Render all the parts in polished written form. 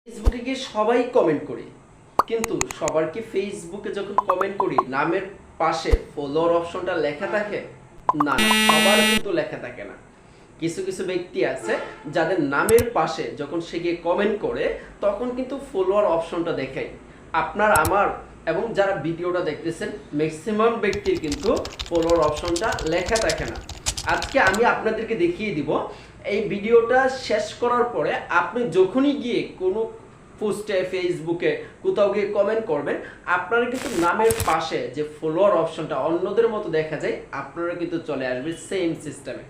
ফেসবুকে গিয়ে সবাই কমেন্ট করি, কিন্তু সবার কি ফেসবুকে যখন কমেন্ট করি নামের পাশে ফলোয়ার অপশনটা লেখা থাকে? না না, সবার কিন্তু লেখা থাকে না। কিছু কিছু ব্যক্তি আছে যাদের নামের পাশে যখন সে গিয়ে কমেন্ট করে তখন কিন্তু ফলোয়ার অপশনটা দেখায়। আপনার আমার এবং যারা ভিডিওটা দেখতেছেন ম্যাক্সিমাম ব্যক্তির কিন্তু ফলোয়ার অপশনটা লেখা থাকে না। আজকে আমি আপনাদেরকে দেখিয়ে দিব, এই ভিডিওটা শেষ করার পরে আপনি যখনই গিয়ে কোনো পোস্টে ফেসবুকে কোথাও গিয়ে কমেন্ট করবেন, আপনারা কিন্তু নামের পাশে যে ফলোয়ার অপশনটা অন্যদের মতো দেখা যায়, আপনারা কিন্তু চলে আসবে সেম সিস্টেমে।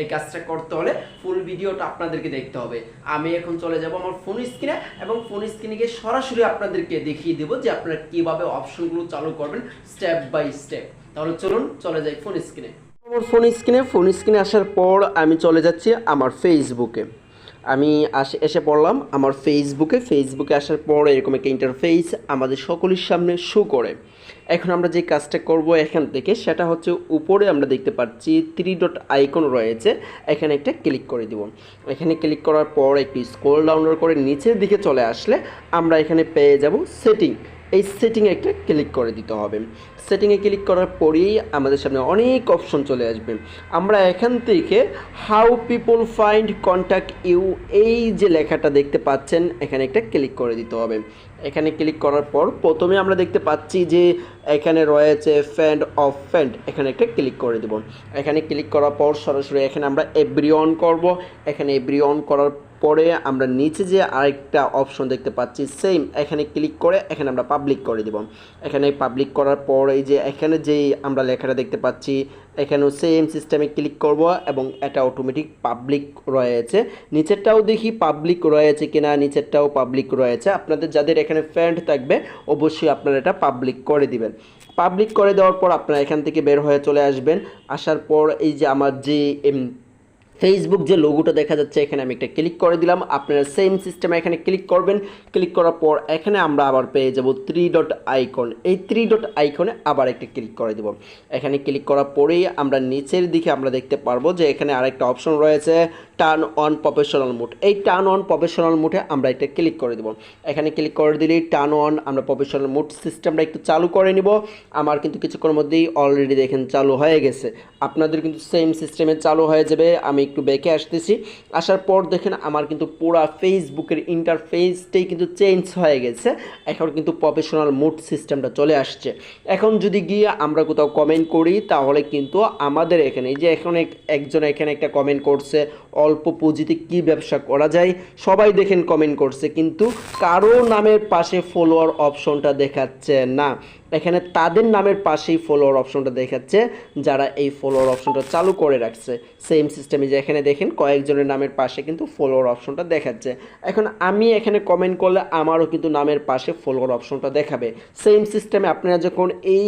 এই কাজটা করতে হলে ফুল ভিডিওটা আপনাদেরকে দেখতে হবে। আমি এখন চলে যাব আমার ফোন স্ক্রিনে এবং ফোন স্ক্রিনে গিয়ে সরাসরি আপনাদেরকে দেখিয়ে দেবো যে আপনারা কিভাবে অপশনগুলো চালু করবেন স্টেপ বাই স্টেপ। তাহলে চলুন চলে যাই ফোন স্ক্রিনে। আমার ফোন স্ক্রিনে আসার পর আমি চলে যাচ্ছি আমার ফেসবুকে। আমি এসে পড়লাম আমার ফেসবুকে আসার পর এরকম একটা ইন্টারফেস আমাদের সকলের সামনে শো করে। এখন আমরা যে কাজটা করব এখান থেকে, সেটা হচ্ছে উপরে আমরা দেখতে পাচ্ছি 3 ডট আইকন রয়েছে, এখানে একটা ক্লিক করে দিব। এখানে ক্লিক করার পর একটু স্ক্রল ডাউন করে নিচের দিকে চলে আসলে আমরা এখানে পেয়ে যাব সেটিং। এই সেটিংয়ে একটা ক্লিক করে দিতে হবে। সেটিংয়ে ক্লিক করার পরেই আমাদের সামনে অনেক অপশন চলে আসবে। আমরা এখান থেকে how people find contact you, এই যে লেখাটা দেখতে পাচ্ছেন এখানে একটা ক্লিক করে দিতে হবে। এখানে ক্লিক করার পর প্রথমে আমরা দেখতে পাচ্ছি যে এখানে রয়েছে ফ্রেন্ড অফ ফ্রেন্ড, এখানে একটা ক্লিক করে দেব। এখানে ক্লিক করার পর সরাসরি এখানে আমরা এভরি অন করব। এখানে এভরি অন করার পরে আমরা নিচে যে আরেকটা অপশন দেখতে পাচ্ছি সেম, এখানে ক্লিক করে এখানে আমরা পাবলিক করে দেব। এখানে পাবলিক করার পর এই যে এখানে যেই আমরা লেখাটা দেখতে পাচ্ছি এখানেও সেম সিস্টেমে ক্লিক করব এবং এটা অটোমেটিক পাবলিক রয়েছে। নিচেরটাও দেখি পাবলিক রয়েছে কিনা, নিচেরটাও পাবলিক রয়েছে। আপনাদের যাদের এখানে ফ্রেন্ড থাকবে অবশ্যই আপনারা এটা পাবলিক করে দিবেন। পাবলিক করে দেওয়ার পর আপনারা এখান থেকে বের হয়ে চলে আসবেন। আসার পর এই যে আমার যে ফেসবুক যে লোগোটা দেখা যাচ্ছে এখানে আমি একটা ক্লিক করে দিলাম। আপনারা সেম সিস্টেমে এখানে ক্লিক করবেন। ক্লিক করার পর এখানে আমরা আবার পেয়ে যাব 3 ডট আইকন। এই 3 ডট আইকনে আবার একটা ক্লিক করে দেব। এখানে ক্লিক করার পরেই আমরা নিচের দিকে আমরা দেখতে পারবো যে এখানে আরেকটা অপশন রয়েছে টার্ন অন প্রফেশনাল মোড। এই টার্ন অন প্রফেশনাল মোডে আমরা একটা ক্লিক করে দেব। এখানে ক্লিক করে দিলেই টার্ন অন আমরা প্রফেশনাল মোড সিস্টেমটা একটু চালু করে নিব। আমার কিন্তু কিছুক্ষণের মধ্যেই অলরেডি দেখেন চালু হয়ে গেছে। আপনাদের কিন্তু সেম সিস্টেমে চালু হয়ে যাবে। আমি একটু ব্যাকে আসতেছি। আসার পর দেখেন আমার কিন্তু পুরো ফেসবুকের ইন্টারফেসটাই কিন্তু চেঞ্জ হয়ে গেছে। এখন কিন্তু প্রফেশনাল মোড সিস্টেমটা চলে আসছে। এখন যদি গিয়ে আমরা কোথাও কমেন্ট করি তাহলে কিন্তু আমাদের এখানে এই যে এখন একজন এখানে একটা কমেন্ট করছে, অল্প পুঁজিতে কি ব্যবসা করা যায়, সবাই দেখেন কমেন্ট করছে, কিন্তু কারো নামের পাশে ফলোয়ার অপশনটা দেখাচ্ছে না। এখানে তাদের নামের পাশেই ফলোয়ার অপশনটা দেখাচ্ছে যারা এই ফলোয়ার অপশনটা চালু করে রাখছে। সেম সিস্টেমে যে এখানে দেখেন কয়েকজনের নামের পাশে কিন্তু ফলোয়ার অপশনটা দেখাচ্ছে। এখন আমি এখানে কমেন্ট করলে আমারও কিন্তু নামের পাশে ফলোয়ার অপশনটা দেখাবে। সেম সিস্টেমে আপনারা যখন এই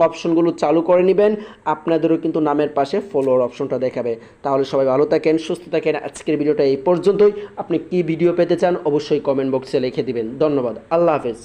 অপশনগুলো চালু করে নেবেন আপনাদেরও কিন্তু নামের পাশে ফলোয়ার অপশনটা দেখাবে। তাহলে সবাই ভালো থাকেন, সুস্থ থাকেন। আজকের ভিডিওটা এই পর্যন্তই। আপনি কি ভিডিও পেতে চান অবশ্যই কমেন্ট বক্সে লিখে দিবেন। ধন্যবাদ, আল্লাহ হাফেজ।